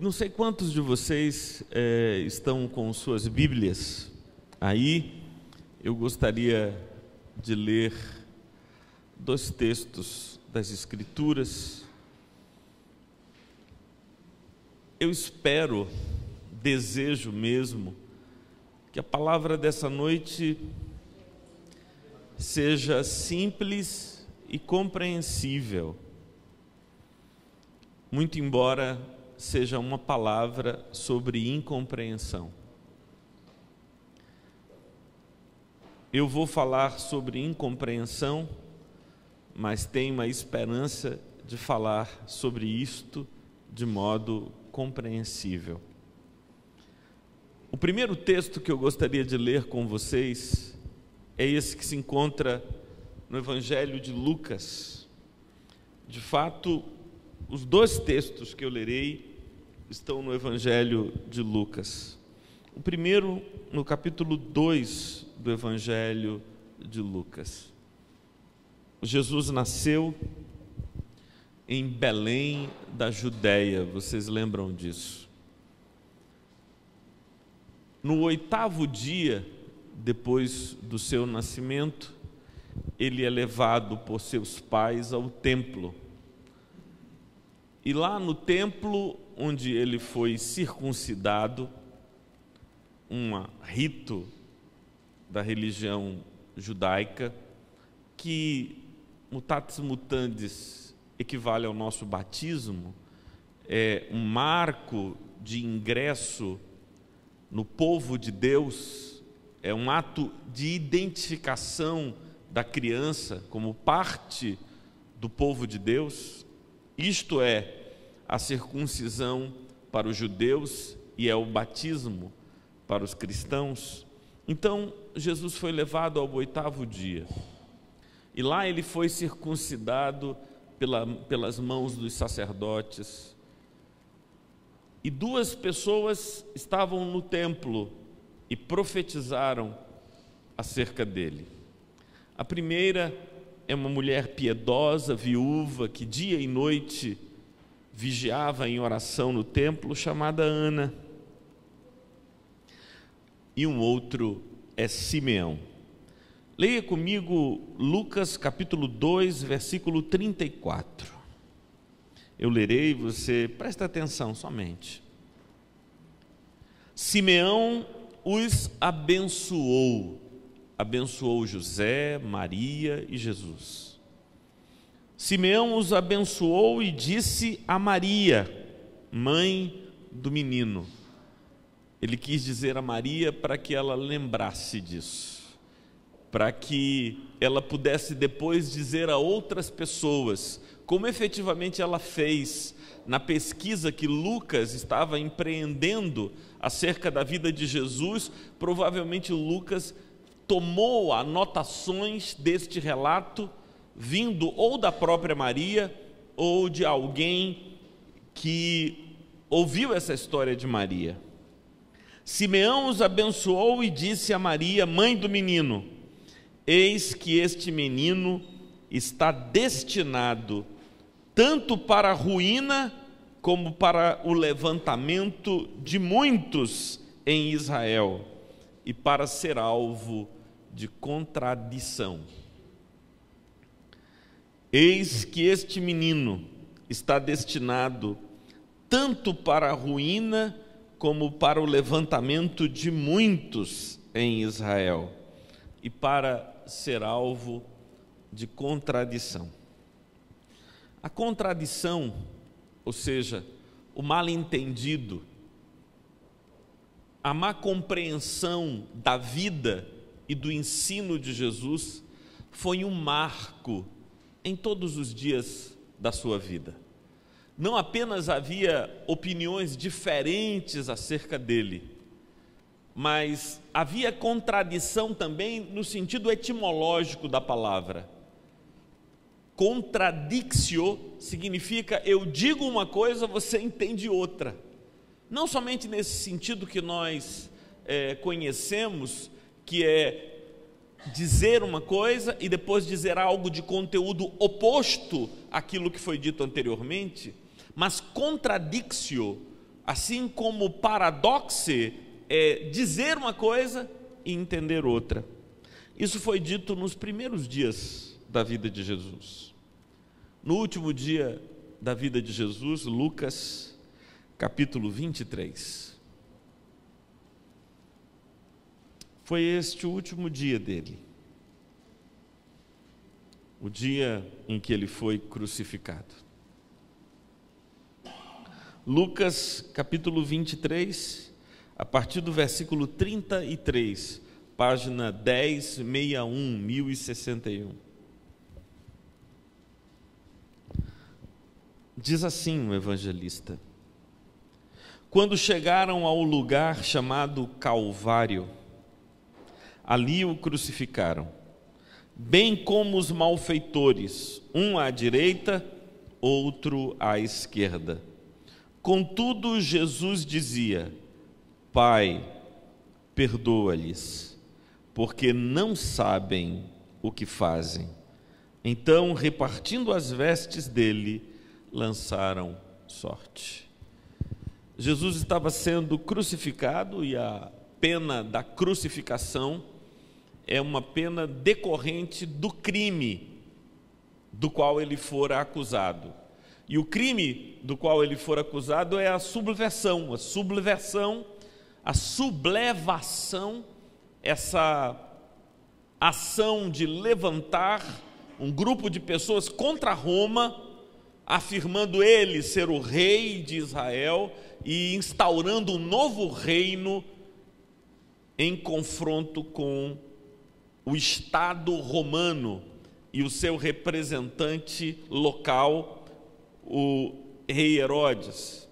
Não sei quantos de vocês estão com suas Bíblias aí. Eu gostaria de ler 2 textos das Escrituras. Eu espero, desejo mesmo, que a palavra dessa noite seja simples e compreensível, muito embora seja uma palavra sobre incompreensão. Eu vou falar sobre incompreensão, mas tenho a esperança de falar sobre isto de modo compreensível. O primeiro texto que eu gostaria de ler com vocês é esse que se encontra no Evangelho de Lucas. De fato, os 2 textos que eu lerei estão no Evangelho de Lucas. O primeiro, no capítulo 2 do Evangelho de Lucas. Jesus nasceu em Belém da Judéia, vocês lembram disso? No 8º dia depois do seu nascimento, ele é levado por seus pais ao templo. E lá no templo, onde ele foi circuncidado, um rito da religião judaica, que mutatis mutandis equivale ao nosso batismo, é um marco de ingresso no povo de Deus, é um ato de identificação da criança como parte do povo de Deus. Isto é a circuncisão para os judeus e é o batismo para os cristãos. Então, Jesus foi levado ao 8º dia. E lá ele foi circuncidado pelas mãos dos sacerdotes. E 2 pessoas estavam no templo e profetizaram acerca dele. A primeira é uma mulher piedosa, viúva, que dia e noite vigiava em oração no templo, chamada Ana. E um outro é Simeão. Leia comigo Lucas capítulo 2, versículo 34. Eu lerei, você presta atenção somente. Simeão os abençoou. Abençoou José, Maria e Jesus. Simeão os abençoou e disse a Maria, mãe do menino. Ele quis dizer a Maria para que ela lembrasse disso, para que ela pudesse depois dizer a outras pessoas, como efetivamente ela fez na pesquisa que Lucas estava empreendendo acerca da vida de Jesus. Provavelmente Lucas tomou anotações deste relato, vindo ou da própria Maria, ou de alguém que ouviu essa história de Maria. Simeão os abençoou e disse a Maria, mãe do menino, eis que este menino está destinado tanto para a ruína como para o levantamento de muitos em Israel e para ser alvo de contradição. Eis que este menino está destinado tanto para a ruína como para o levantamento de muitos em Israel e para ser alvo de contradição. A contradição, ou seja, o mal-entendido, a má compreensão da vida e do ensino de Jesus foi um marco em todos os dias da sua vida. Não apenas havia opiniões diferentes acerca dele, mas havia contradição também no sentido etimológico da palavra. Contradictio significa eu digo uma coisa, você entende outra. Não somente nesse sentido que nós conhecemos, que é dizer uma coisa e depois dizer algo de conteúdo oposto àquilo que foi dito anteriormente, mas contradictio, assim como paradoxe, é dizer uma coisa e entender outra. Isso foi dito nos primeiros dias da vida de Jesus. No último dia da vida de Jesus, Lucas, capítulo 23. Foi este o último dia dele, o dia em que ele foi crucificado. Lucas, capítulo 23, a partir do versículo 33, página 1061, 1061. Diz assim o evangelista: quando chegaram ao lugar chamado Calvário, ali o crucificaram, bem como os malfeitores, um à direita, outro à esquerda. Contudo, Jesus dizia: Pai, perdoa-lhes, porque não sabem o que fazem. Então, repartindo as vestes dele, lançaram sorte. Jesus estava sendo crucificado, e a pena da crucificação é uma pena decorrente do crime do qual ele fora acusado. E o crime do qual ele for acusado é a sublevação. A sublevação, essa ação de levantar um grupo de pessoas contra Roma, afirmando ele ser o rei de Israel e instaurando um novo reino em confronto com o Estado romano e o seu representante local, o rei Herodes.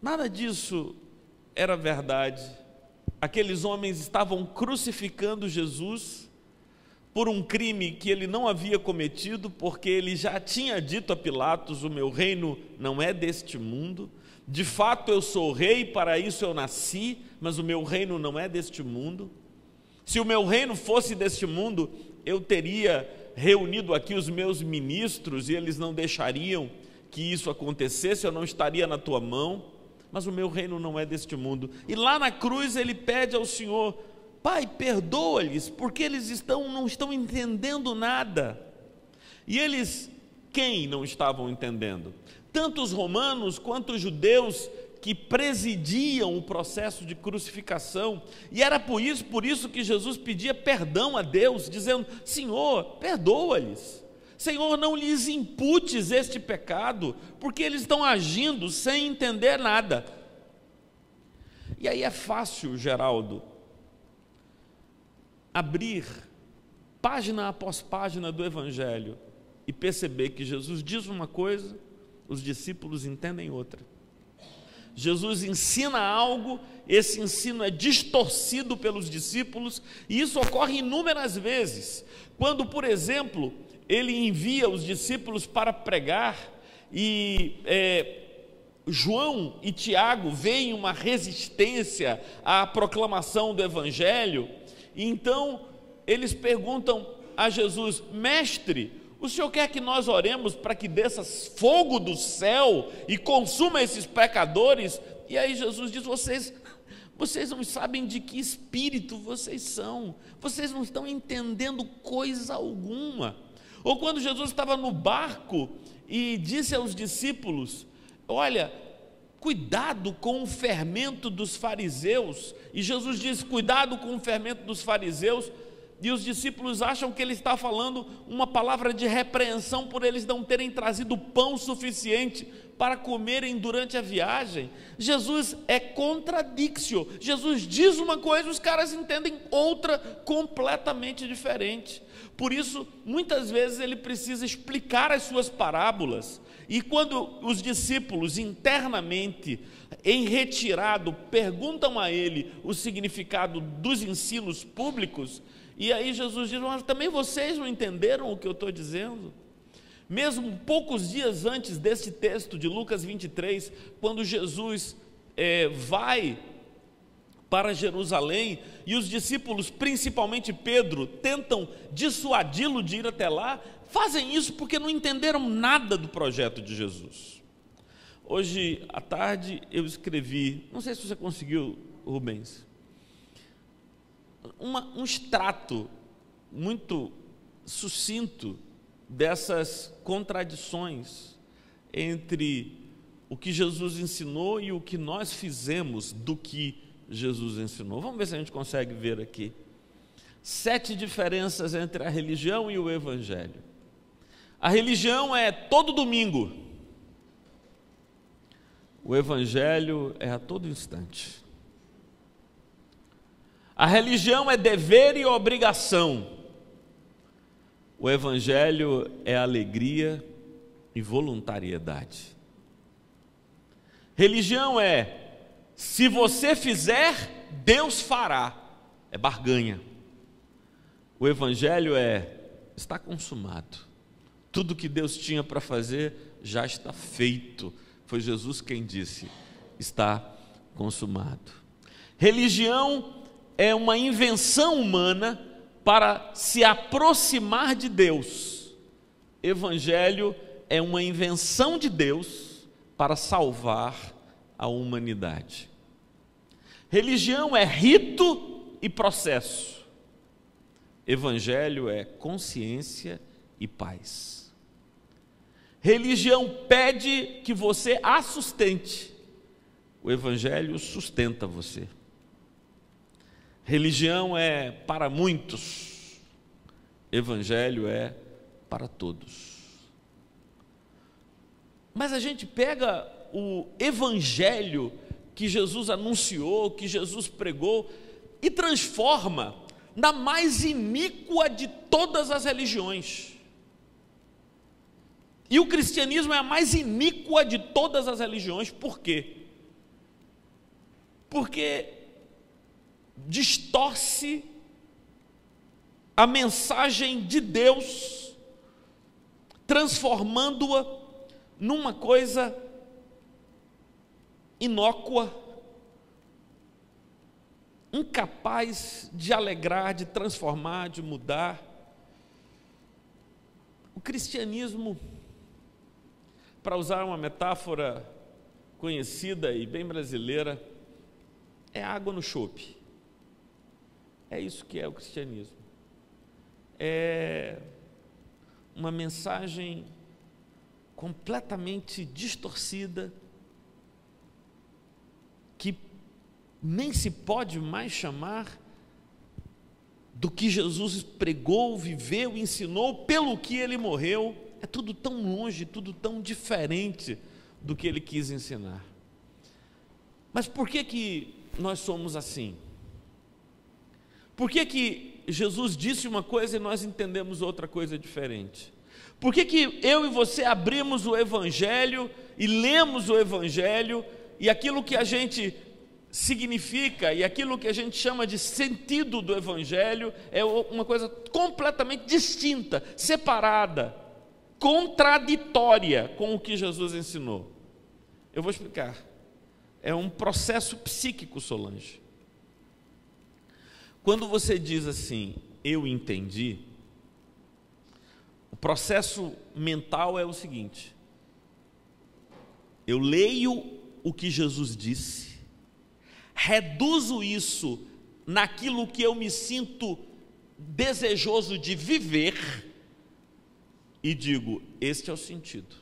Nada disso era verdade. Aqueles homens estavam crucificando Jesus por um crime que ele não havia cometido, porque ele já tinha dito a Pilatos: o meu reino não é deste mundo. De fato eu sou rei, para isso eu nasci, mas o meu reino não é deste mundo. Se o meu reino fosse deste mundo, eu teria reunido aqui os meus ministros e eles não deixariam que isso acontecesse, eu não estaria na tua mão, mas o meu reino não é deste mundo. E lá na cruz ele pede ao Senhor: Pai, perdoa-lhes, porque eles não estão entendendo nada. E eles, quem não estavam entendendo? Tanto os romanos quanto os judeus que presidiam o processo de crucificação. E era por isso que Jesus pedia perdão a Deus, dizendo: Senhor, perdoa-lhes. Senhor, não lhes imputes este pecado, porque eles estão agindo sem entender nada. E aí é fácil, Geraldo, abrir página após página do Evangelho e perceber que Jesus diz uma coisa, os discípulos entendem outra. Jesus ensina algo, esse ensino é distorcido pelos discípulos, e isso ocorre inúmeras vezes. Quando, por exemplo, ele envia os discípulos para pregar, e João e Tiago veem uma resistência à proclamação do Evangelho, e então eles perguntam a Jesus: Mestre, o Senhor quer que nós oremos para que desça fogo do céu e consuma esses pecadores? E aí Jesus diz: vocês não sabem de que espírito vocês são, vocês não estão entendendo coisa alguma. Ou quando Jesus estava no barco e disse aos discípulos: olha, cuidado com o fermento dos fariseus. E Jesus diz: cuidado com o fermento dos fariseus. E os discípulos acham que ele está falando uma palavra de repreensão por eles não terem trazido pão suficiente para comerem durante a viagem. Jesus é contradictio. Jesus diz uma coisa, os caras entendem outra completamente diferente. Por isso, muitas vezes ele precisa explicar as suas parábolas. E quando os discípulos internamente, em retirado, perguntam a ele o significado dos ensinos públicos, e aí Jesus diz: mas também vocês não entenderam o que eu estou dizendo? Mesmo poucos dias antes desse texto de Lucas 23, quando Jesus vai para Jerusalém, e os discípulos, principalmente Pedro, tentam dissuadi-lo de ir até lá, fazem isso porque não entenderam nada do projeto de Jesus. Hoje à tarde eu escrevi, não sei se você conseguiu, Rubens, um extrato muito sucinto dessas contradições entre o que Jesus ensinou e o que nós fizemos do que Jesus ensinou. Vamos ver se a gente consegue ver aqui. 7 diferenças entre a religião e o evangelho. A religião é todo domingo. O evangelho é a todo instante. A religião é dever e obrigação. O evangelho é alegria e voluntariedade. Religião é, se você fizer, Deus fará. É barganha. O evangelho é, está consumado. Tudo que Deus tinha para fazer já está feito. Foi Jesus quem disse, está consumado. Religião é uma invenção humana para se aproximar de Deus. Evangelho é uma invenção de Deus para salvar a humanidade. Religião é rito e processo. Evangelho é consciência e paz. Religião pede que você a sustente. O evangelho sustenta você. Religião é para muitos. Evangelho é para todos. Mas a gente pega o evangelho que Jesus anunciou, que Jesus pregou, e transforma na mais iníqua de todas as religiões. E o cristianismo é a mais iníqua de todas as religiões. Por quê? Porque distorce a mensagem de Deus, transformando-a numa coisa inócua, incapaz de alegrar, de transformar, de mudar. O cristianismo, para usar uma metáfora conhecida e bem brasileira, é água no chope. É isso que é o cristianismo. É uma mensagem completamente distorcida, que nem se pode mais chamar do que Jesus pregou, viveu, ensinou, pelo que ele morreu. É tudo tão longe, tudo tão diferente do que ele quis ensinar. Mas por que nós somos assim? Por que Jesus disse uma coisa e nós entendemos outra coisa diferente? Por que eu e você abrimos o Evangelho e lemos o Evangelho, e aquilo que a gente significa e aquilo que a gente chama de sentido do Evangelho é uma coisa completamente distinta, separada, contraditória com o que Jesus ensinou? Eu vou explicar. É um processo psíquico, Solange. Quando você diz assim, eu entendi, o processo mental é o seguinte: eu leio o que Jesus disse, reduzo isso naquilo que eu me sinto desejoso de viver e digo, este é o sentido.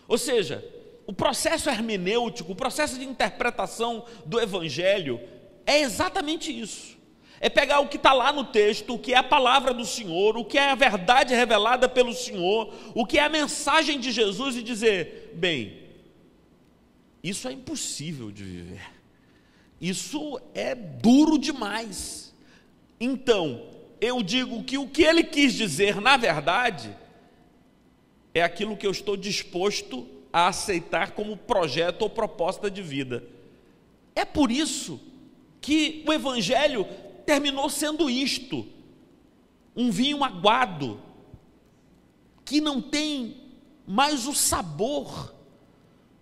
Ou seja, o processo hermenêutico, o processo de interpretação do Evangelho é exatamente isso. É pegar o que está lá no texto, o que é a palavra do Senhor, o que é a verdade revelada pelo Senhor, o que é a mensagem de Jesus, e dizer, bem, isso é impossível de viver, isso é duro demais. Então, eu digo que o que ele quis dizer, na verdade, é aquilo que eu estou disposto a aceitar como projeto ou proposta de vida. É por isso que o Evangelho terminou sendo isto, um vinho aguado, que não tem mais o sabor,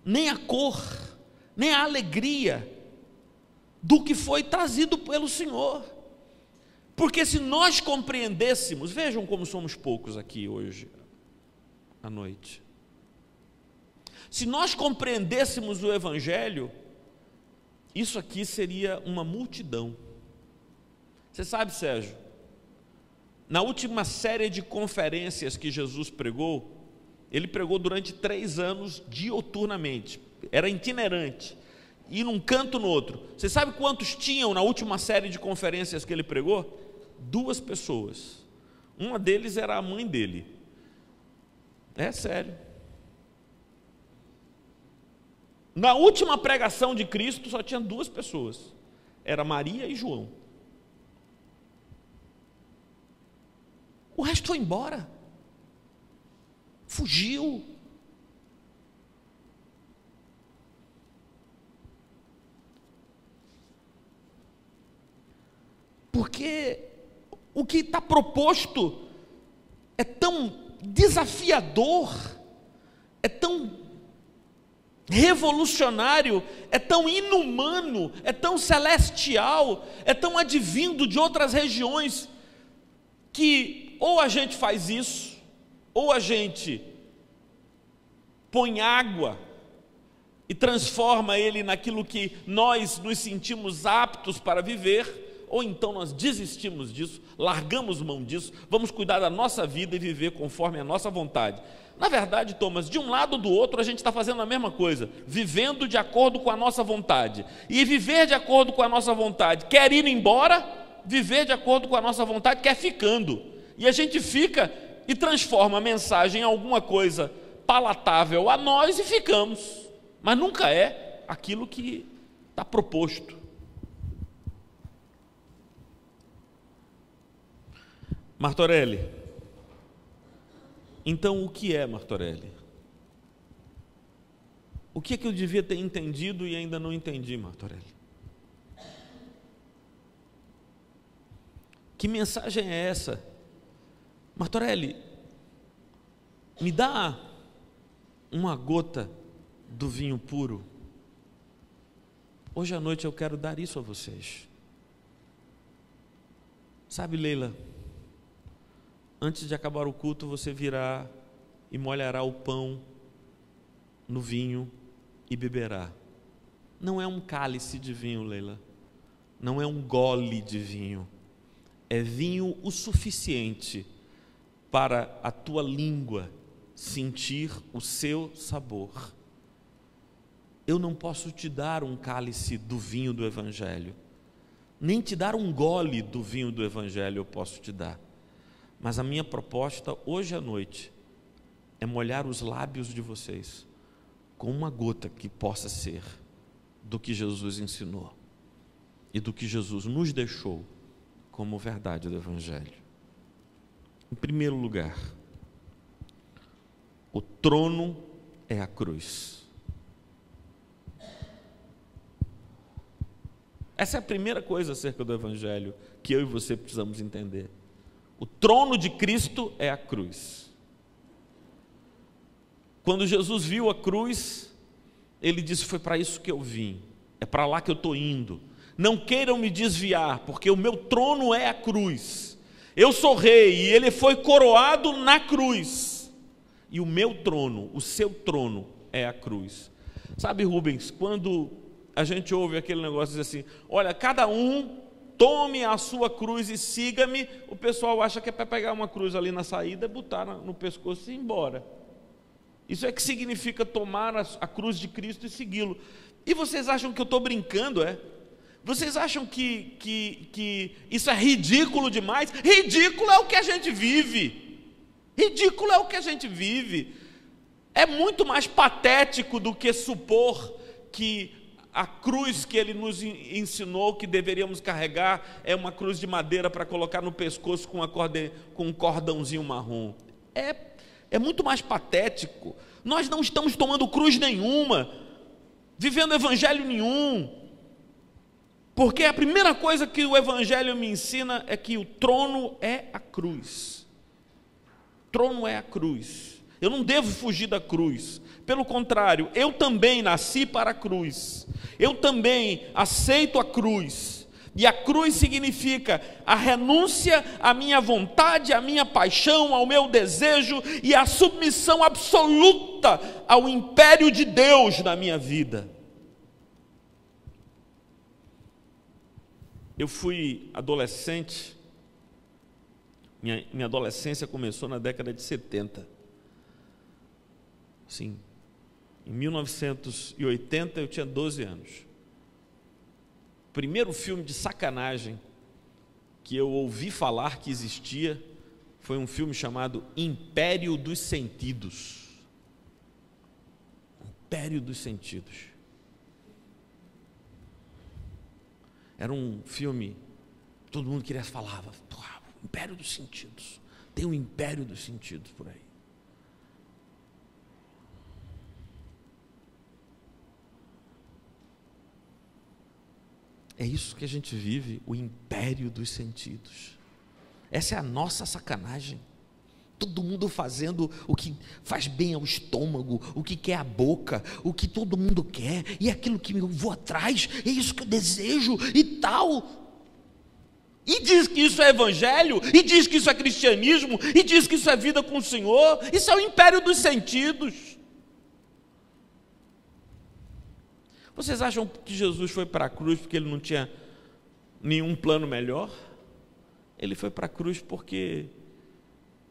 nem a cor, nem a alegria do que foi trazido pelo Senhor. Porque se nós compreendêssemos, vejam como somos poucos aqui hoje à noite, Se nós compreendêssemos o Evangelho, isso aqui seria uma multidão. Você sabe, Sérgio, na última série de conferências que Jesus pregou, ele pregou durante 3 anos dioturnamente, era itinerante, e num canto no outro. Você sabe quantos tinham na última série de conferências que ele pregou? 2 pessoas. Uma deles era a mãe dele. É sério. Na última pregação de Cristo só tinha 2 pessoas. Era Maria e João. O resto foi embora. Fugiu. Porque o que está proposto é tão desafiador, é tão revolucionário, é tão inumano, é tão celestial, é tão advindo de outras regiões, que ou a gente faz isso, ou a gente põe água e transforma ele naquilo que nós nos sentimos aptos para viver, ou então nós desistimos disso, largamos mão disso, vamos cuidar da nossa vida e viver conforme a nossa vontade. Na verdade, Thomas, de um lado ou do outro a gente está fazendo a mesma coisa, vivendo de acordo com a nossa vontade. E viver de acordo com a nossa vontade quer ir embora, viver de acordo com a nossa vontade quer ficando. E a gente fica e transforma a mensagem em alguma coisa palatável a nós e ficamos. Mas nunca é aquilo que está proposto. Martorelli, então o que é, Martorelli? O que é que eu devia ter entendido e ainda não entendi, Martorelli? Que mensagem é essa? Martorelli, me dá uma gota do vinho puro. Hoje à noite eu quero dar isso a vocês. Sabe, Leila, antes de acabar o culto, você virá e molhará o pão no vinho e beberá. Não é um cálice de vinho, Leila. Não é um gole de vinho. É vinho o suficiente para a tua língua sentir o seu sabor. Eu não posso te dar um cálice do vinho do Evangelho. Nem te dar um gole do vinho do Evangelho eu posso te dar. Mas a minha proposta hoje à noite é molhar os lábios de vocês com uma gota que possa ser do que Jesus ensinou e do que Jesus nos deixou como verdade do Evangelho. Em primeiro lugar, o trono é a cruz. Essa é a primeira coisa acerca do Evangelho que eu e você precisamos entender. O trono de Cristo é a cruz. Quando Jesus viu a cruz, ele disse: foi para isso que eu vim, é para lá que eu estou indo. Não queiram me desviar, porque o meu trono é a cruz. Eu sou rei e ele foi coroado na cruz. E o meu trono, o seu trono é a cruz. Sabe, Rubens, quando a gente ouve aquele negócio diz assim: olha, cada um tome a sua cruz e siga-me, o pessoal acha que é para pegar uma cruz ali na saída, botar no pescoço e ir embora. Isso é que significa tomar a cruz de Cristo e segui-lo. E vocês acham que eu estou brincando, é? Vocês acham que isso é ridículo demais? Ridículo é o que a gente vive. Ridículo é o que a gente vive. É muito mais patético do que supor que a cruz que ele nos ensinou que deveríamos carregar é uma cruz de madeira para colocar no pescoço com um cordãozinho marrom. É muito mais patético. Nós não estamos tomando cruz nenhuma, vivendo evangelho nenhum, porque a primeira coisa que o Evangelho me ensina é que o trono é a cruz. O trono é a cruz. Eu não devo fugir da cruz. Pelo contrário, eu também nasci para a cruz. Eu também aceito a cruz. E a cruz significa a renúncia à minha vontade, à minha paixão, ao meu desejo e a submissão absoluta ao império de Deus na minha vida. Eu fui adolescente, minha adolescência começou na década de 70. Sim, em 1980 eu tinha 12 anos. O primeiro filme de sacanagem que eu ouvi falar que existia foi um filme chamado Império dos Sentidos. Império dos Sentidos. Era um filme, todo mundo queria falar, Império dos Sentidos. Tem um Império dos Sentidos por aí. É isso que a gente vive, o império dos sentidos. Essa é a nossa sacanagem. Todo mundo fazendo o que faz bem ao estômago, o que quer a boca, o que todo mundo quer, e aquilo que eu vou atrás, é isso que eu desejo e tal. E diz que isso é evangelho, e diz que isso é cristianismo, e diz que isso é vida com o Senhor. Isso é o império dos sentidos. Vocês acham que Jesus foi para a cruz porque ele não tinha nenhum plano melhor? Ele foi para a cruz porque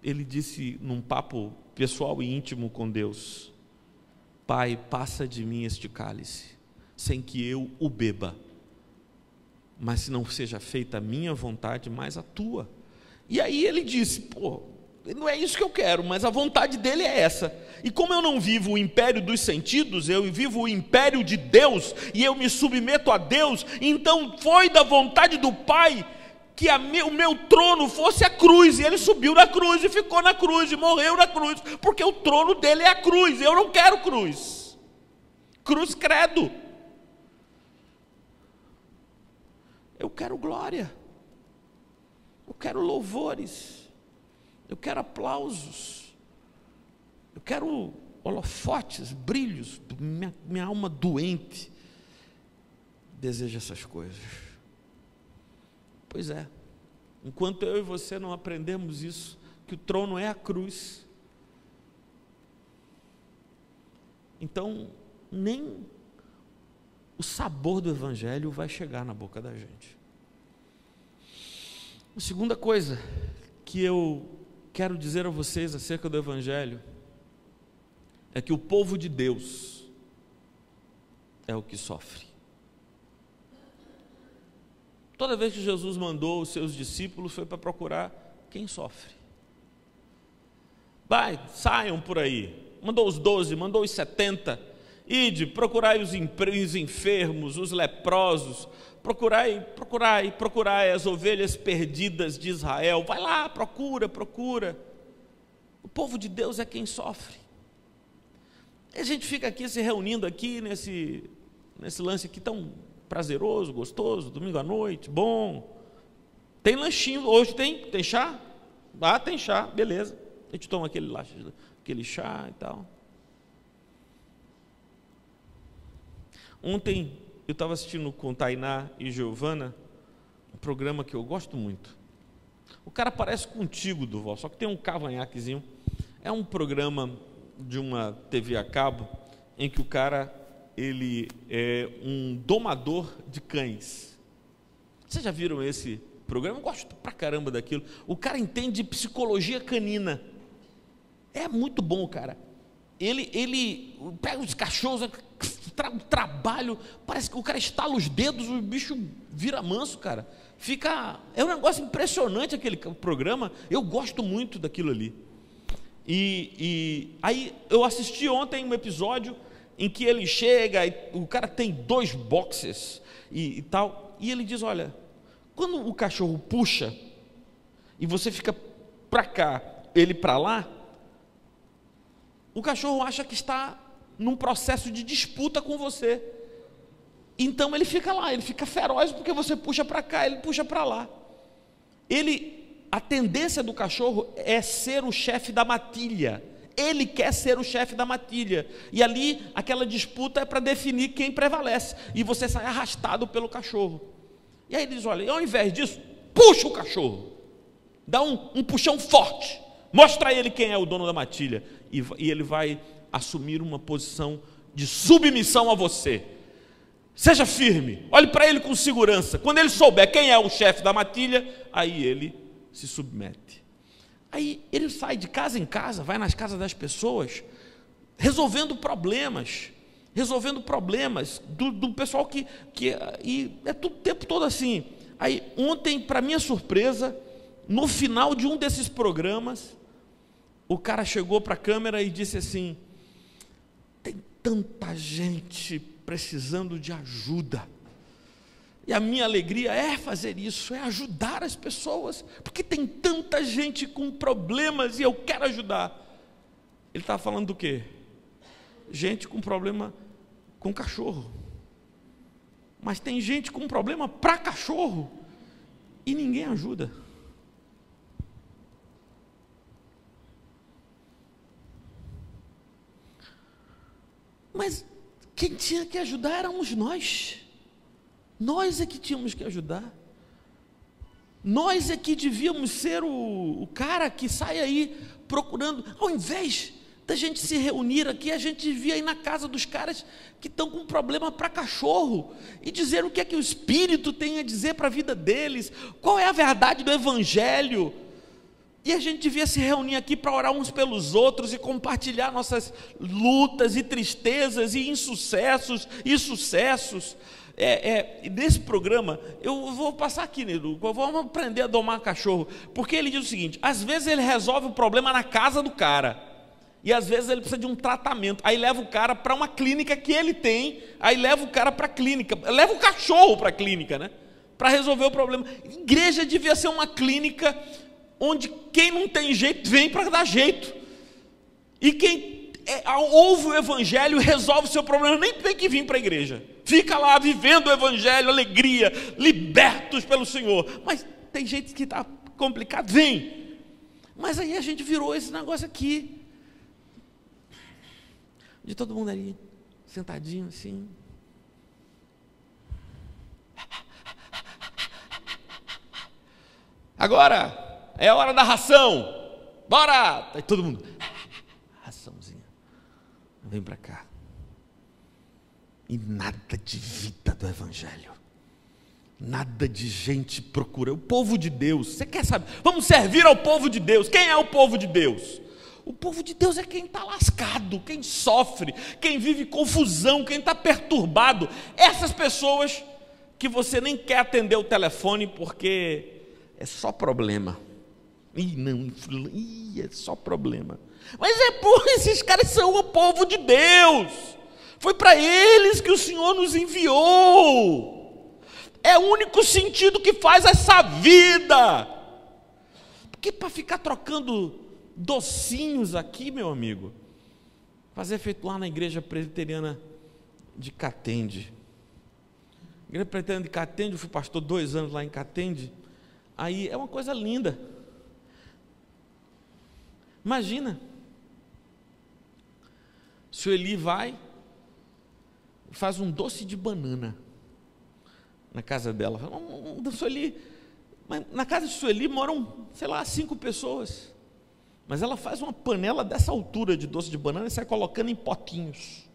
ele disse num papo pessoal e íntimo com Deus: Pai, passa de mim este cálice, sem que eu o beba, mas se não seja feita a minha vontade, mas a tua. E aí ele disse: não é isso que eu quero, mas a vontade dele é essa. E como eu não vivo o império dos sentidos, eu vivo o império de Deus, e eu me submeto a Deus, então foi da vontade do Pai que o meu trono fosse a cruz, e ele subiu na cruz, e ficou na cruz, e morreu na cruz, porque o trono dele é a cruz. Eu não quero cruz. Cruz credo. Eu quero glória. Eu quero louvores. Eu quero aplausos, eu quero holofotes, brilhos. Minha alma doente deseja essas coisas. Pois é, enquanto eu e você não aprendemos isso, que o trono é a cruz, então nem o sabor do evangelho vai chegar na boca da gente. A segunda coisa que eu quero dizer a vocês acerca do evangelho é que o povo de Deus é o que sofre. Toda vez que Jesus mandou os seus discípulos, foi para procurar quem sofre. Saiam por aí. Mandou os 12, mandou os 70. Ide, procurai os enfermos, os leprosos, procurai as ovelhas perdidas de Israel. Vai lá, procura. O povo de Deus é quem sofre. E a gente fica aqui se reunindo aqui nesse lance aqui tão prazeroso, gostoso, domingo à noite, bom. Tem lanchinho, hoje tem chá? Tem chá, beleza. A gente toma aquele chá e tal. Ontem eu estava assistindo com Tainá e Giovana um programa que eu gosto muito. O cara parece contigo, Duval, só que tem um cavanhaquezinho. É um programa de uma TV a cabo em que o cara, ele é um domador de cães. Vocês já viram esse programa? Eu gosto pra caramba daquilo. O cara entende de psicologia canina. É muito bom, cara. Ele pega os cachorros, trabalho, parece que o cara estala os dedos, o bicho vira manso, cara. É um negócio impressionante aquele programa. Eu gosto muito daquilo ali. E aí eu assisti ontem um episódio em que ele chega e o cara tem 2 boxes e tal, e ele diz: olha, quando o cachorro puxa e você fica para cá, ele para lá, o cachorro acha que está num processo de disputa com você. Então ele fica lá, ele fica feroz porque você puxa para cá, ele puxa para lá. A tendência do cachorro é ser o chefe da matilha. Ele quer ser o chefe da matilha. E ali, aquela disputa é para definir quem prevalece. E você sai arrastado pelo cachorro. E aí ele diz, olha, ao invés disso, puxa o cachorro, dá um puxão forte, mostra a ele quem é o dono da matilha, e ele vai assumir uma posição de submissão a você. Seja firme, olhe para ele com segurança. Quando ele souber quem é o chefe da matilha, aí ele se submete. Aí ele sai de casa em casa, vai nas casas das pessoas, resolvendo problemas do pessoal e é tudo o tempo todo assim. Aí ontem, para minha surpresa, no final de um desses programas, o cara chegou para a câmera e disse assim: tem tanta gente precisando de ajuda, e a minha alegria é fazer isso, é ajudar as pessoas, porque tem tanta gente com problemas e eu quero ajudar. Ele estava falando do quê? Gente com problema com cachorro, mas tem gente com problema para cachorro e ninguém ajuda. Mas quem tinha que ajudar éramos nós. Nós é que tínhamos que ajudar. Nós é que devíamos ser o cara que sai aí procurando. Ao invés da gente se reunir aqui, a gente devia ir na casa dos caras que estão com problema para cachorro e dizer o que é que o Espírito tem a dizer para a vida deles, qual é a verdade do Evangelho. E a gente devia se reunir aqui para orar uns pelos outros e compartilhar nossas lutas e tristezas e insucessos e sucessos. Nesse programa, eu vou passar aqui, Nedu, vamos aprender a domar cachorro, porque ele diz o seguinte: às vezes ele resolve o problema na casa do cara, e às vezes ele precisa de um tratamento, aí leva o cara para uma clínica que ele tem, aí leva o cara para a clínica, leva o cachorro para a clínica, né? Para resolver o problema. Igreja devia ser uma clínica onde quem não tem jeito vem para dar jeito, e quem ouve o Evangelho resolve o seu problema, nem tem que vir para a igreja, fica lá vivendo o Evangelho, alegria, libertos pelo Senhor. Mas tem gente que está complicado, vem. Mas aí a gente virou esse negócio aqui, de todo mundo ali, sentadinho assim. Agora é a hora da ração, bora! Aí todo mundo, raçãozinha, vem para cá. E nada de vida do Evangelho, nada de gente procura. O povo de Deus, você quer saber? Vamos servir ao povo de Deus. Quem é o povo de Deus? O povo de Deus é quem está lascado, quem sofre, quem vive confusão, quem está perturbado. Essas pessoas que você nem quer atender o telefone porque é só problema. É só problema. Mas esses caras são o povo de Deus. Foi para eles que o Senhor nos enviou. É o único sentido que faz essa vida. Porque para ficar trocando docinhos aqui, meu amigo, fazer feito lá na igreja presbiteriana de Catende. Igreja presbiteriana de Catende, eu fui pastor 2 anos lá em Catende. Aí é uma coisa linda. Imagina, se o Eli vai, faz um doce de banana na casa dela. Na casa de Sueli moram, 5 pessoas. Mas ela faz uma panela dessa altura de doce de banana e sai colocando em potinhos.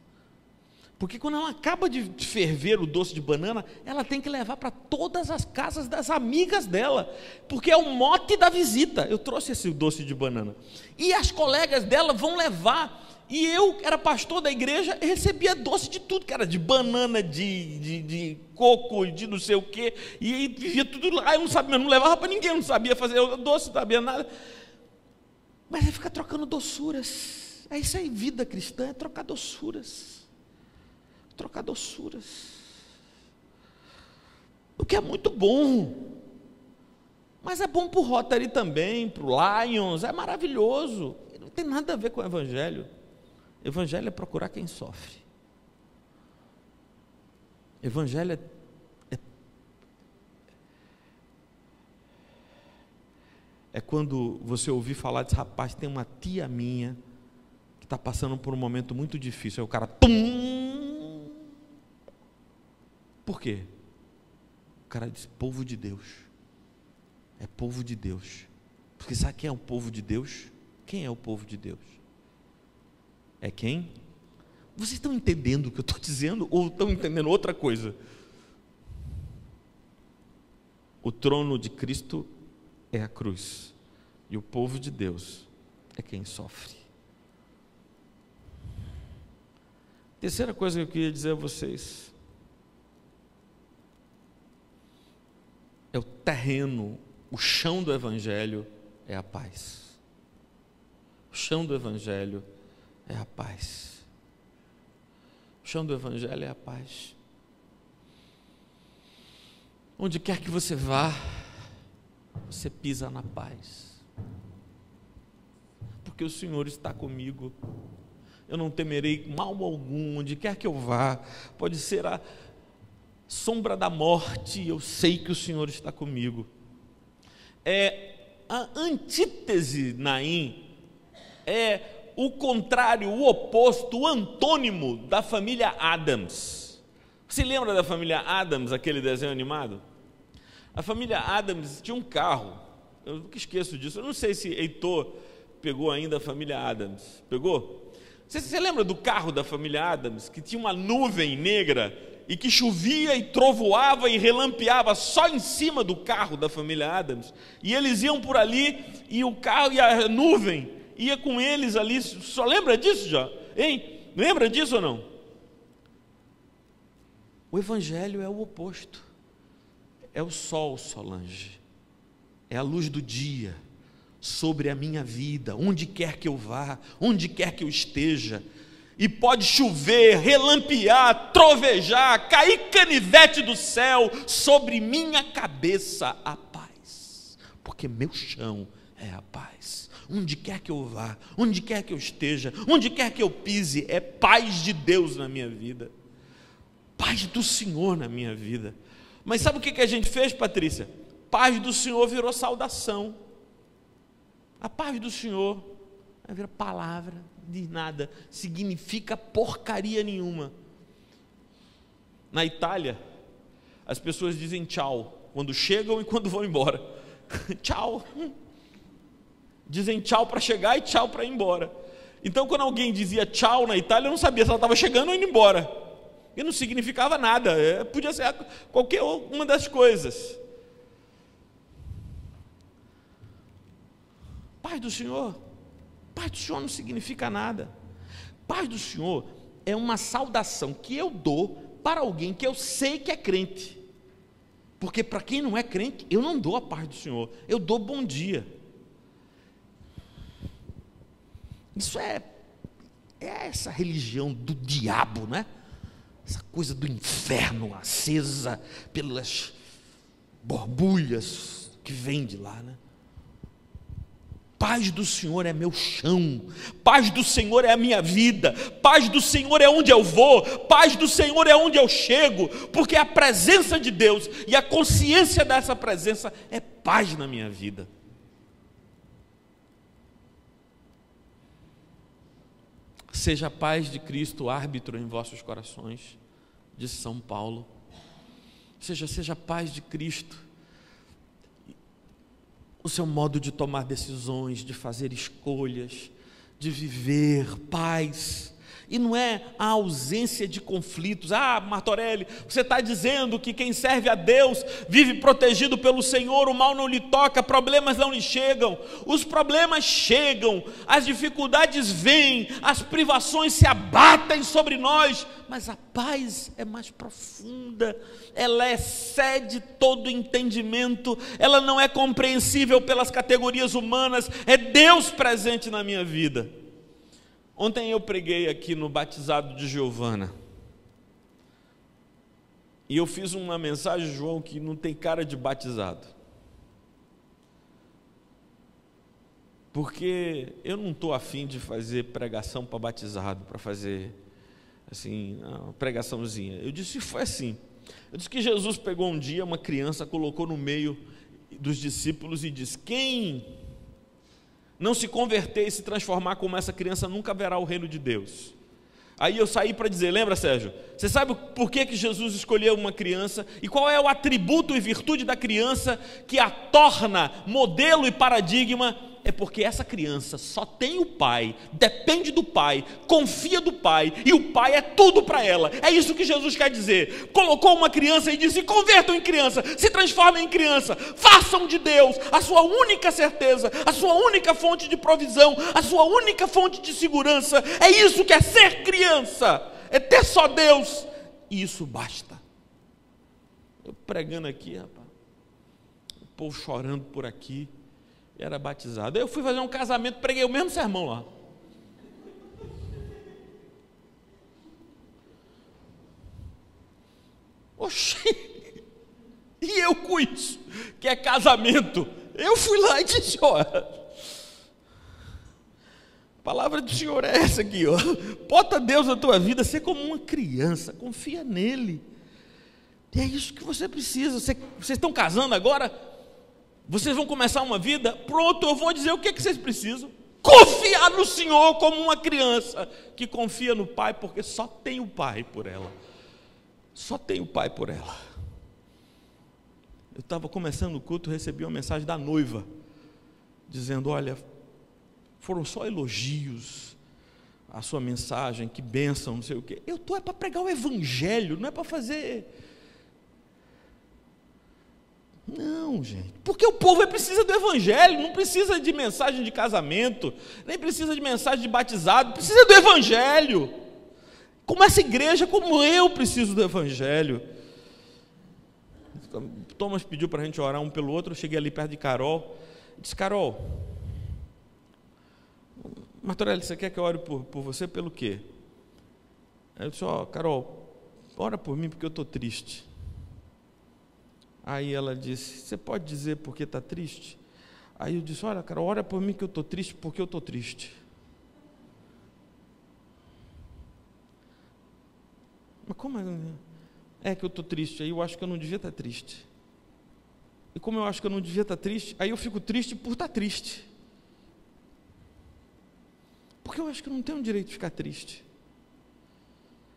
Porque quando ela acaba de ferver o doce de banana, ela tem que levar para todas as casas das amigas dela, porque é o mote da visita. Eu trouxe esse doce de banana. E as colegas dela vão levar. E eu era pastor da igreja e recebia doce de tudo, que era de banana, de coco, de não sei o quê. E vivia tudo lá. Eu não levava para ninguém, eu não sabia fazer doce, não sabia nada. Mas aí fica trocando doçuras. É isso aí, vida cristã, é trocar doçuras. Trocar doçuras, o que é muito bom, mas é bom para o Rotary também, para o Lions, é maravilhoso, não tem nada a ver com o Evangelho. Evangelho é procurar quem sofre. Evangelho é quando você ouvir falar desse rapaz, tem uma tia minha que está passando por um momento muito difícil, aí o cara, pum! Por quê? cara disse: povo de Deus. É povo de Deus. Porque sabe quem é o povo de Deus? Quem é o povo de Deus? É quem? Vocês estão entendendo o que eu estou dizendo ou estão entendendo outra coisa? O trono de Cristo é a cruz, e o povo de Deus é quem sofre. Terceira coisa que eu queria dizer a vocês é o terreno, o chão do Evangelho é a paz. O chão do Evangelho é a paz. O chão do Evangelho é a paz. Onde quer que você vá, você pisa na paz. Porque o Senhor está comigo. Eu não temerei mal algum, onde quer que eu vá. Pode ser a sombra da morte, eu sei que o Senhor está comigo. A antítese, Naim, é o contrário, o oposto, o antônimo da família Addams. Você lembra da família Addams, aquele desenho animado? A família Addams tinha um carro, eu nunca esqueço disso. Eu não sei se Heitor pegou ainda a família Addams. Pegou? Você lembra do carro da família Addams, que tinha uma nuvem negra e que chovia e trovoava e relampeava só em cima do carro da família Addams? E eles iam por ali e o carro e a nuvem ia com eles ali. Só lembra disso já? Hein? Lembra disso ou não? O Evangelho é o oposto. É o sol, Solange. É a luz do dia sobre a minha vida, onde quer que eu vá, onde quer que eu esteja. E pode chover, relampear, trovejar, cair canivete do céu sobre minha cabeça, a paz. Porque meu chão é a paz. Onde quer que eu vá, onde quer que eu esteja, onde quer que eu pise, é paz de Deus na minha vida. Paz do Senhor na minha vida. Mas sabe o que a gente fez, Patrícia? Paz do Senhor virou saudação. A paz do Senhor vira palavra de nada, significa porcaria nenhuma. Na Itália, as pessoas dizem tchau quando chegam e quando vão embora. Tchau. Dizem tchau para chegar e tchau para ir embora. Então, quando alguém dizia tchau na Itália, eu não sabia se ela estava chegando ou indo embora. E não significava nada, podia ser qualquer uma das coisas. Paz do Senhor não significa nada. Paz do Senhor é uma saudação que eu dou para alguém que eu sei que é crente. Porque para quem não é crente, eu não dou a paz do Senhor, eu dou bom dia. Isso é essa religião do diabo, né? Essa coisa do inferno acesa pelas borbulhas que vem de lá, né? Paz do Senhor é meu chão, paz do Senhor é a minha vida, paz do Senhor é onde eu vou, paz do Senhor é onde eu chego, porque a presença de Deus e a consciência dessa presença é paz na minha vida. Seja a paz de Cristo árbitro em vossos corações, disse São Paulo. Seja a paz de Cristo o seu modo de tomar decisões, de fazer escolhas, de viver, paz. E não é a ausência de conflitos. Martorelli, você está dizendo que quem serve a Deus vive protegido pelo Senhor, o mal não lhe toca, problemas não lhe chegam. Os problemas chegam, as dificuldades vêm, as privações se abatem sobre nós, mas a paz é mais profunda, ela excede todo entendimento, ela não é compreensível pelas categorias humanas, é Deus presente na minha vida. Ontem eu preguei aqui no batizado de Giovana, e eu fiz uma mensagem, João, que não tem cara de batizado, porque eu não estou afim de fazer pregação para batizado, para fazer assim, uma pregaçãozinha. Eu disse, foi assim, eu disse que Jesus pegou um dia uma criança, colocou no meio dos discípulos e disse, quem não se converter e se transformar como essa criança nunca verá o reino de Deus. Aí eu saí para dizer, lembra, Sérgio? Você sabe por que Jesus escolheu uma criança? E qual é o atributo e virtude da criança que a torna modelo e paradigma? É porque essa criança só tem o pai, depende do pai, confia do pai, e o pai é tudo para ela. É isso que Jesus quer dizer. Colocou uma criança e disse: convertam em criança, se transformem em criança, façam de Deus a sua única certeza, a sua única fonte de provisão, a sua única fonte de segurança. É isso que é ser criança, é ter só Deus, e isso basta. Eu pregando aqui, rapaz, o povo chorando por aqui, era batizado. Eu fui fazer um casamento, preguei o mesmo sermão lá. Oxi, e eu com isso, que é casamento, eu fui lá e disse: ó, a palavra do Senhor é essa aqui, ó. Bota Deus na tua vida, ser como uma criança, confia nele. E é isso que você precisa. Vocês estão casando agora? Vocês vão começar uma vida? Pronto, eu vou dizer o que vocês precisam. Confiar no Senhor como uma criança que confia no Pai, porque só tem o Pai por ela. Só tem o Pai por ela. Eu estava começando o culto, recebi uma mensagem da noiva, dizendo: olha, foram só elogios a sua mensagem, que bênção, não sei o quê. Eu estou para pregar o Evangelho, não é para fazer... Não, gente, porque o povo precisa do Evangelho, não precisa de mensagem de casamento, nem precisa de mensagem de batizado, precisa do Evangelho. Como essa igreja, como eu preciso do Evangelho. Thomas pediu para a gente orar um pelo outro. Eu cheguei ali perto de Carol, disse: Carol, Martorelli, você quer que eu ore por você pelo quê? Aí eu disse: ó, Carol, ora por mim porque eu estou triste. Aí ela disse: você pode dizer por que está triste? Aí eu disse: olha, Carol, ora por mim que eu estou triste porque eu estou triste. Mas como é que eu estou triste? Aí eu acho que eu não devia estar triste. E como eu acho que eu não devia estar triste, aí eu fico triste por estar triste. Porque eu acho que eu não tenho o direito de ficar triste.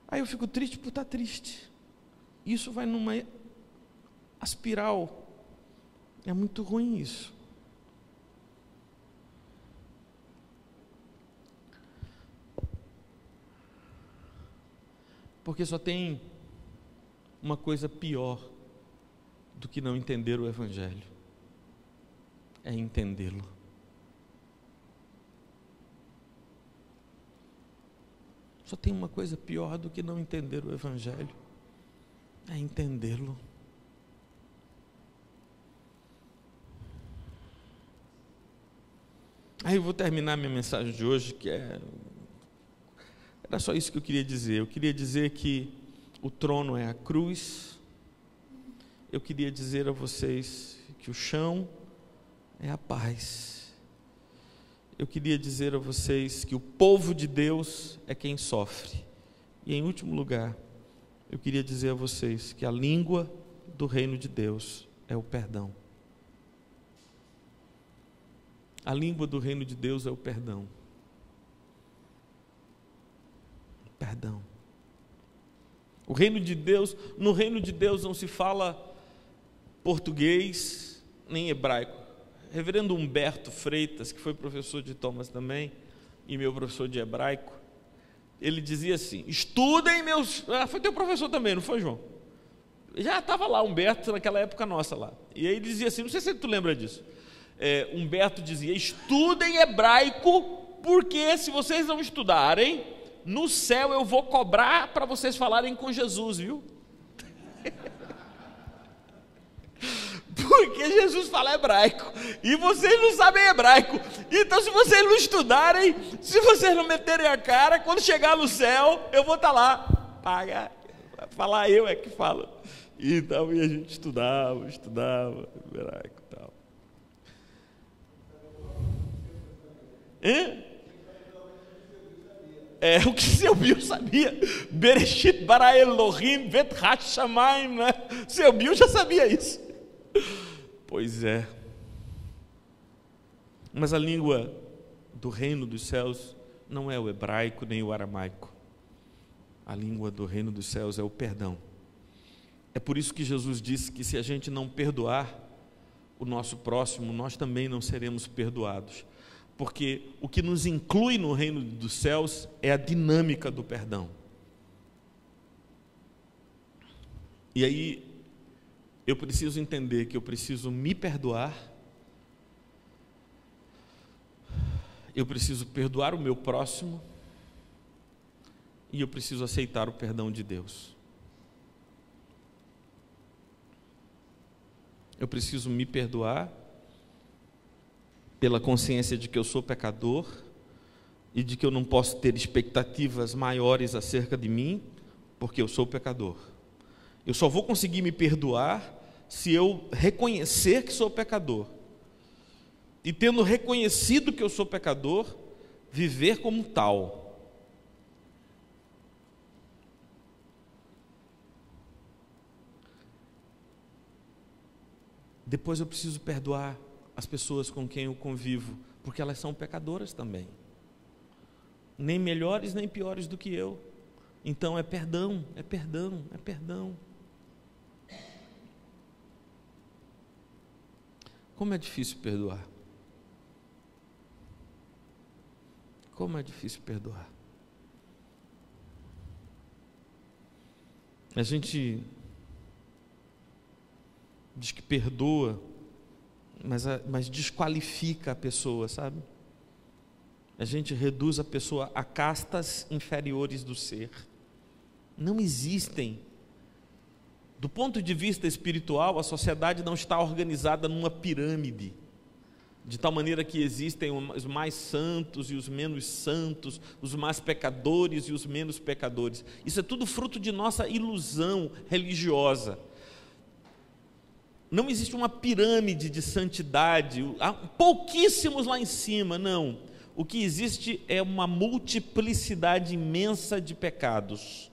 Aí eu fico triste por estar triste. Isso vai numa espiral. É muito ruim isso. Porque só tem uma coisa pior do que não entender o Evangelho: é entendê-lo. Só tem uma coisa pior do que não entender o Evangelho: é entendê-lo. Aí eu vou terminar minha mensagem de hoje, que era só isso que eu queria dizer. Eu queria dizer que o trono é a cruz. Eu queria dizer a vocês que o chão é a paz. Eu queria dizer a vocês que o povo de Deus é quem sofre. E em último lugar, eu queria dizer a vocês que a língua do reino de Deus é o perdão. A língua do reino de Deus é o perdão. Perdão. O reino de Deus, no reino de Deus não se fala português nem hebraico. Reverendo Humberto Freitas, que foi professor de Thomas também, e meu professor de hebraico, ele dizia assim: estudem meus... foi teu professor também, não foi, João? Já estava lá Humberto naquela época nossa lá. E aí ele dizia assim, não sei se tu lembra disso, Humberto dizia: estudem hebraico, porque se vocês não estudarem, no céu eu vou cobrar para vocês falarem com Jesus, viu? Porque Jesus fala hebraico e vocês não sabem hebraico. Então, se vocês não estudarem, se vocês não meterem a cara, quando chegar no céu, eu vou estar lá, paga, falar eu é que falo. Então, e a gente estudava hebraico e tal. O que seu Bill sabia. Bereshit bara Elohim vet hashamayim, né? Seu Bill já sabia isso. Pois é. Mas a língua do reino dos céus não é o hebraico nem o aramaico. A língua do reino dos céus é o perdão. É por isso que Jesus disse que se a gente não perdoar o nosso próximo, nós também não seremos perdoados. Porque o que nos inclui no reino dos céus é a dinâmica do perdão. E aí, eu preciso entender que eu preciso me perdoar, eu preciso perdoar o meu próximo, e eu preciso aceitar o perdão de Deus. Eu preciso me perdoar pela consciência de que eu sou pecador e de que eu não posso ter expectativas maiores acerca de mim, porque eu sou pecador. Eu só vou conseguir me perdoar se eu reconhecer que sou pecador. E tendo reconhecido que eu sou pecador, viver como tal. Depois eu preciso perdoar as pessoas com quem eu convivo, porque elas são pecadoras também. Nem melhores nem piores do que eu. Então é perdão, é perdão, é perdão. Como é difícil perdoar. Como é difícil perdoar. A gente diz que perdoa, mas desqualifica a pessoa, sabe? A gente reduz a pessoa a castas inferiores do ser. Não existem. Do ponto de vista espiritual, a sociedade não está organizada numa pirâmide, de tal maneira que existem os mais santos e os menos santos, os mais pecadores e os menos pecadores. Isso é tudo fruto de nossa ilusão religiosa. Não existe uma pirâmide de santidade, há pouquíssimos lá em cima, não. O que existe é uma multiplicidade imensa de pecados.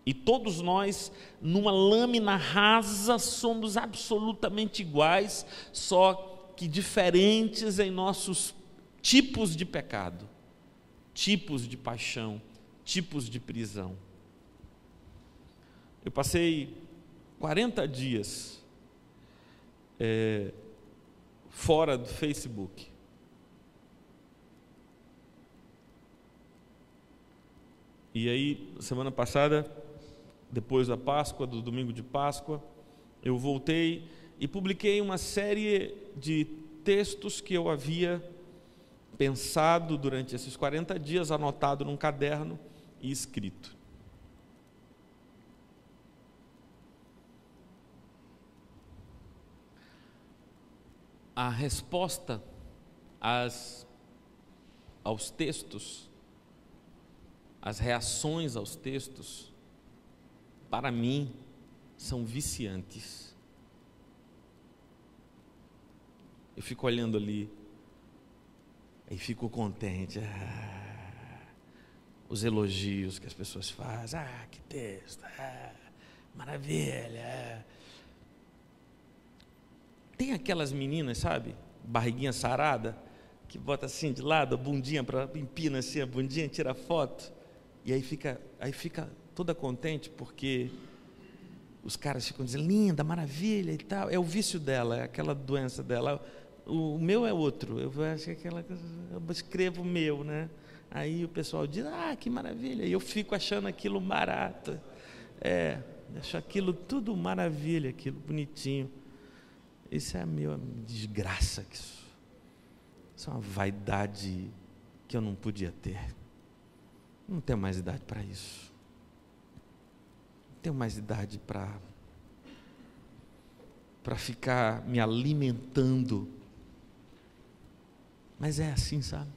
E todos nós, numa lâmina rasa, somos absolutamente iguais, só que diferentes em nossos tipos de pecado, tipos de paixão, tipos de prisão. Eu passei 40 dias fora do Facebook. E aí, semana passada, depois da Páscoa, do domingo de Páscoa, eu voltei e publiquei uma série de textos que eu havia pensado durante esses 40 dias, anotado num caderno e escrito. A resposta aos textos, as reações aos textos, para mim, são viciantes. Eu fico olhando ali, e fico contente. Os elogios que as pessoas fazem. Que texto, maravilha. Tem aquelas meninas, sabe, barriguinha sarada, que bota assim de lado, a bundinha, empina assim a bundinha, tira foto, e aí fica toda contente, porque os caras ficam dizendo, linda, maravilha e tal. É o vício dela, é aquela doença dela. O meu é outro, eu acho que eu escrevo o meu, né? Aí o pessoal diz, que maravilha, e eu fico achando aquilo barato, acho aquilo tudo maravilha, aquilo bonitinho. Isso é a minha desgraça, isso é uma vaidade que eu não podia ter. Não tenho mais idade para isso. Não tenho mais idade para ficar me alimentando. Mas é assim, sabe?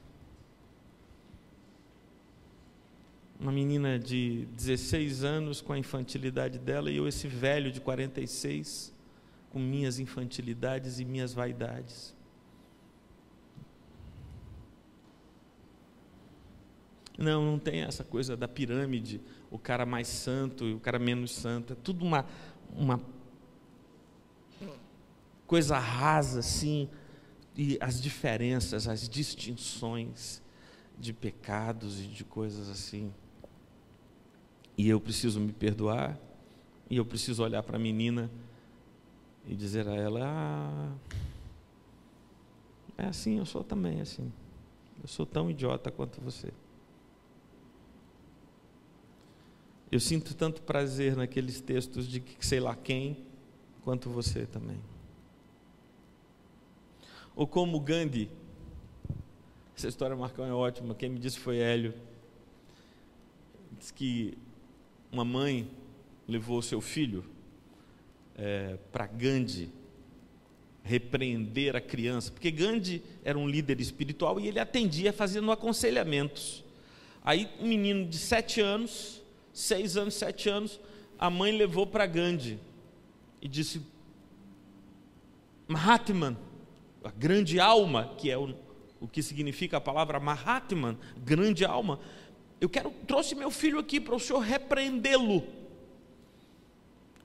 Uma menina de 16 anos com a infantilidade dela, e eu, esse velho de 46, com minhas infantilidades e minhas vaidades. Não tem essa coisa da pirâmide, o cara mais santo e o cara menos santo. É tudo uma coisa rasa, assim, e as diferenças, as distinções de pecados e de coisas assim. E eu preciso me perdoar, e eu preciso olhar para a menina e dizer a ela: é assim, eu sou também assim. Eu sou tão idiota quanto você. Eu sinto tanto prazer naqueles textos de que sei lá quem, quanto você também. Ou como Gandhi, essa história, Marcão, é ótima, quem me disse foi Hélio. Diz que uma mãe levou seu filho para Gandhi repreender a criança, porque Gandhi era um líder espiritual e ele atendia fazendo aconselhamentos. Aí um menino de 7 anos, 6 anos, 7 anos, a mãe levou para Gandhi e disse: Mahatman, a grande alma, que é o que significa a palavra Mahatman, grande alma, trouxe meu filho aqui para o senhor repreendê-lo,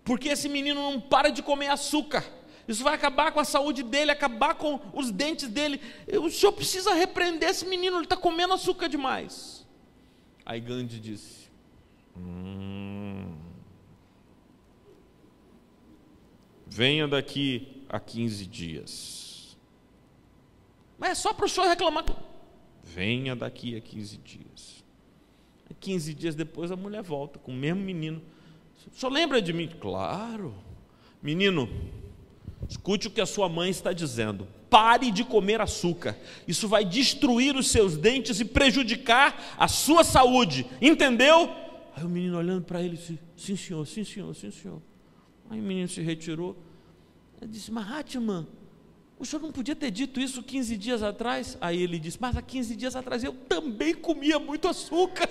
porque esse menino não para de comer açúcar, isso vai acabar com a saúde dele, acabar com os dentes dele, o senhor precisa repreender esse menino, ele está comendo açúcar demais. Aí Gandhi disse: venha daqui a 15 dias. Mas é só para o senhor reclamar. Venha daqui a 15 dias. 15 dias depois a mulher volta com o mesmo menino. O senhor lembra de mim? Claro. Menino, escute o que a sua mãe está dizendo. Pare de comer açúcar. Isso vai destruir os seus dentes e prejudicar a sua saúde. Entendeu? Aí o menino olhando para ele disse: sim senhor, sim senhor, sim senhor. Aí o menino se retirou. Ele disse: Mahatma, o senhor não podia ter dito isso 15 dias atrás? Aí ele disse: mas há 15 dias atrás eu também comia muito açúcar.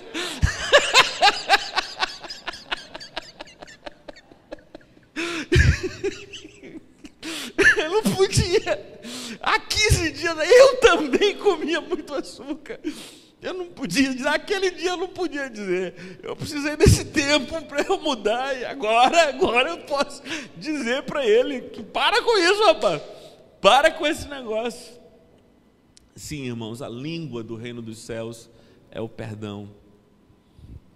Eu não podia. Há 15 dias eu também comia muito açúcar. Eu não podia dizer, aquele dia eu não podia dizer. Eu precisei desse tempo para eu mudar. E agora eu posso dizer para ele que para com isso, rapaz. Para com esse negócio. Sim, irmãos, a língua do reino dos céus é o perdão.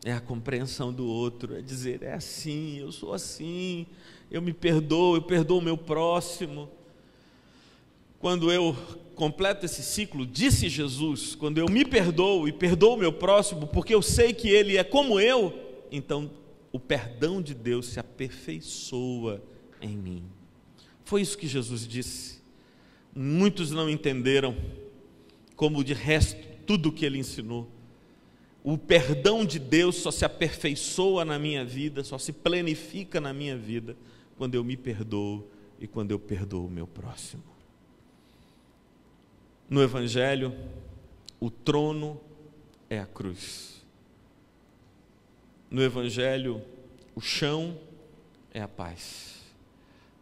É a compreensão do outro. É dizer: é assim, eu sou assim. Eu me perdoo, eu perdoo o meu próximo. Quando eu completo esse ciclo, disse Jesus, quando eu me perdoo e perdoo o meu próximo, porque eu sei que ele é como eu, então o perdão de Deus se aperfeiçoa em mim. Foi isso que Jesus disse. Muitos não entenderam, como de resto tudo o que ele ensinou. O perdão de Deus só se aperfeiçoa na minha vida, só se planifica na minha vida quando eu me perdoo e quando eu perdoo o meu próximo. No Evangelho, o trono é a cruz. No Evangelho, o chão é a paz.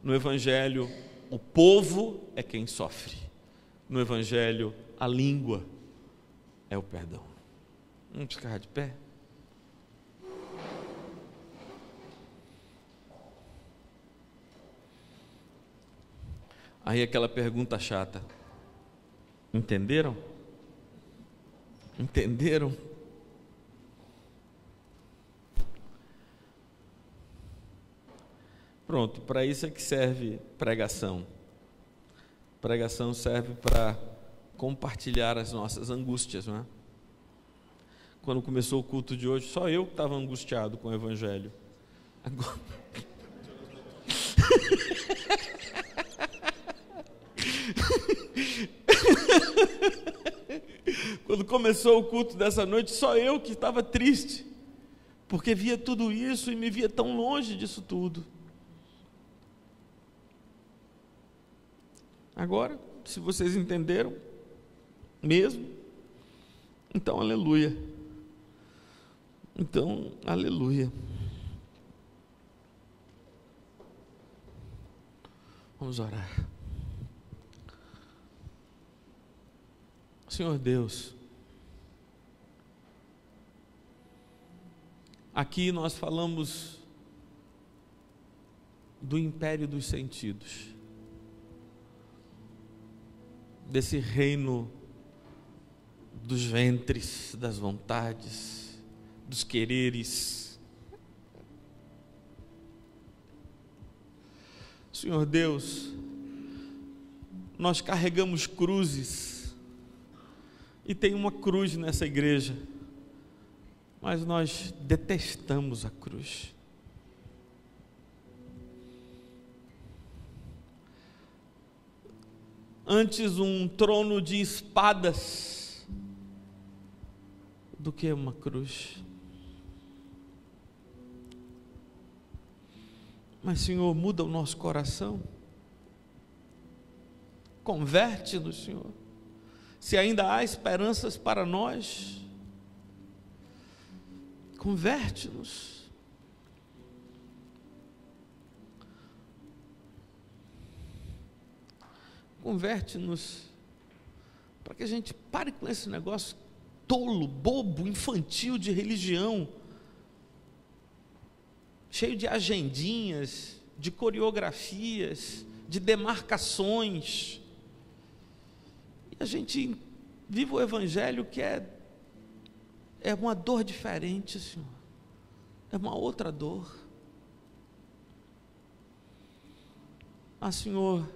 No Evangelho, o povo é quem sofre. No Evangelho, a língua é o perdão. Vamos ficar de pé? Aí aquela pergunta chata: entenderam? Entenderam? Pronto, para isso é que serve pregação. Pregação serve para compartilhar as nossas angústias, não é? Quando começou o culto de hoje, só eu que estava angustiado com o Evangelho. Agora... Quando começou o culto dessa noite, só eu que estava triste, porque via tudo isso e me via tão longe disso tudo. Agora, se vocês entenderam mesmo, então aleluia. Então, aleluia. Vamos orar. Senhor Deus, aqui nós falamos do império dos sentidos, desse reino dos ventres, das vontades, dos quereres, Senhor Deus, nós carregamos cruzes, e tem uma cruz nessa igreja, mas nós detestamos a cruz. Antes um trono de espadas do que uma cruz. Mas, Senhor, muda o nosso coração, converte-nos, Senhor, se ainda há esperanças para nós, converte-nos. Converte-nos para que a gente pare com esse negócio tolo, bobo, infantil de religião, cheio de agendinhas, de coreografias, de demarcações. E a gente vive o evangelho que é uma dor diferente, Senhor. É uma outra dor. Ah, Senhor,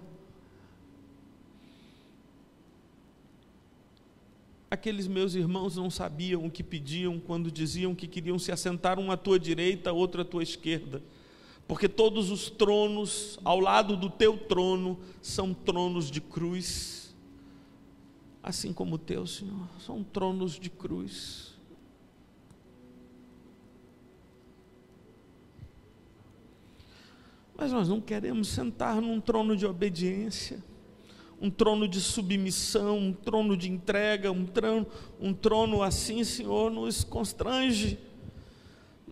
aqueles meus irmãos não sabiam o que pediam quando diziam que queriam se assentar um à tua direita, outro à tua esquerda, porque todos os tronos ao lado do teu trono são tronos de cruz, assim como o teu, Senhor, são tronos de cruz. Mas nós não queremos sentar num trono de obediência, um trono de submissão, um trono de entrega, um trono assim, Senhor, nos constrange.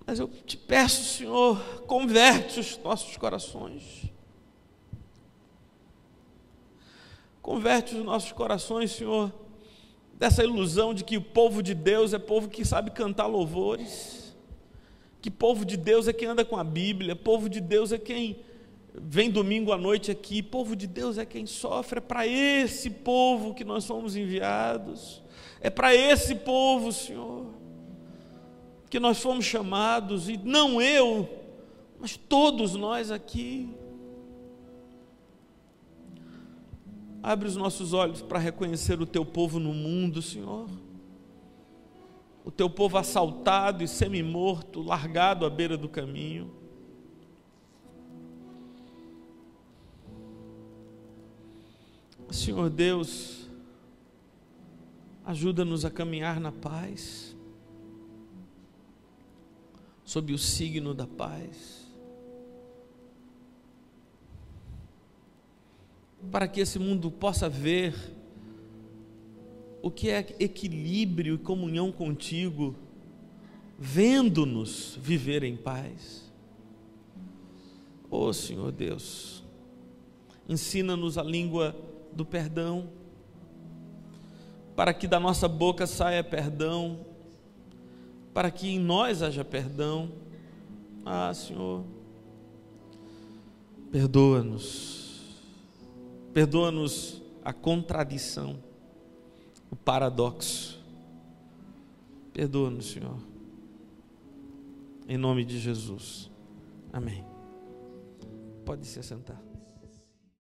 Mas eu te peço, Senhor, converte os nossos corações. Converte os nossos corações, Senhor, dessa ilusão de que o povo de Deus é povo que sabe cantar louvores, que povo de Deus é quem anda com a Bíblia, povo de Deus é quem vem domingo à noite aqui, povo de Deus é quem sofre. É para esse povo que nós fomos enviados, é para esse povo, Senhor, que nós fomos chamados, e não eu, mas todos nós aqui. Abre os nossos olhos para reconhecer o teu povo no mundo, Senhor, o teu povo assaltado e semi-morto, largado à beira do caminho. Senhor Deus, ajuda-nos a caminhar na paz, sob o signo da paz, para que esse mundo possa ver o que é equilíbrio e comunhão contigo, vendo-nos viver em paz. Oh Senhor Deus, ensina-nos a língua do perdão, para que da nossa boca saia perdão, para que em nós haja perdão. Ah, Senhor, perdoa-nos a contradição, o paradoxo. Perdoa-nos, Senhor, em nome de Jesus, amém. Pode se assentar.